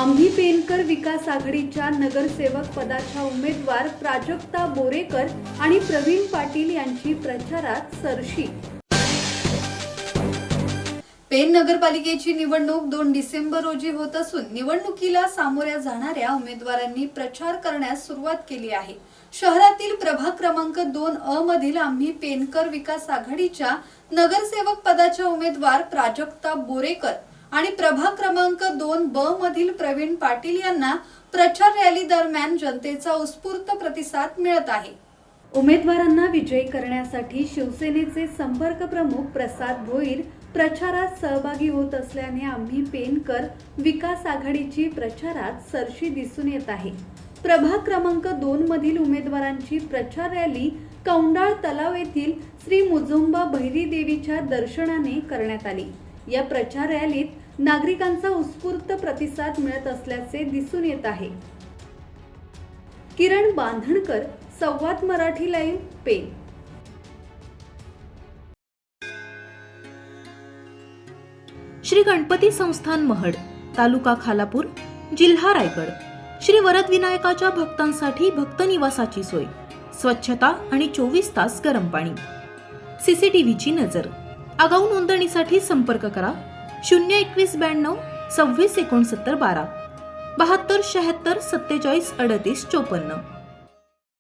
आम्ही पेनकर विकास आघाडीच्या नगरसेवक पदाच्या उमेदवार प्राजक्ता बोरेकर आणि प्रवीण पाटील यांची प्रचारात सरशी। पेन नगरपालिकेची निवडणूक 2 डिसेंबर रोजी होत असून निवडणुकीला सामोऱ्या जाणाऱ्या उमेदवारांनी प्रचार करण्यास सुरुवात केली आहे। शहरातील प्रभाग क्रमांक 2 मधील आम्ही पेनकर विकास आघाडीच्या नगरसेवक पदाच्या उमेदवार प्राजक्ता बोरेकर आणि प्रभाग क्रमांक 2 मधील प्रवीण पाटील यांना प्रचार रॅली दरम्यान जनतेचा उत्स्फूर्त प्रतिसाद मिळत आहे। उमेदवारांना विजयी करण्यासाठी शिवसेनेचे संपर्क प्रमुख प्रसाद भोईर प्रचारात सहभागी होत असल्याने आम्ही पेनकर विकास आघाडीची प्रचारात सरशी दिसून येत आहे। प्रभाग क्रमांक 2 मधील उमेदवारांची प्रचार रॅली कौंडाळ तलाव येथील श्री मुजुंबा भैरी देवीच्या दर्शनाने करण्यात आली। या प्रचार रॅलीत नागरिकांचा उत्स्फूर्त प्रतिसाद मिळत असल्याचे दिसून येत आहे। किरण बांधणकर, संवाद मराठी लाईव्ह, पेन। श्री गणपती संस्थान महड, तालुका खालापूर, जिल्हा रायगड। श्री वरद विनायकाच्या भक्तांसाठी भक्त निवासाची सोय, स्वच्छता आणि 24 तास गरम पाणी, सीसीटीव्हीची नजर। आगाऊ नोंदणीसाठी संपर्क करा 02192 26 69 12 72 76 47 38 54।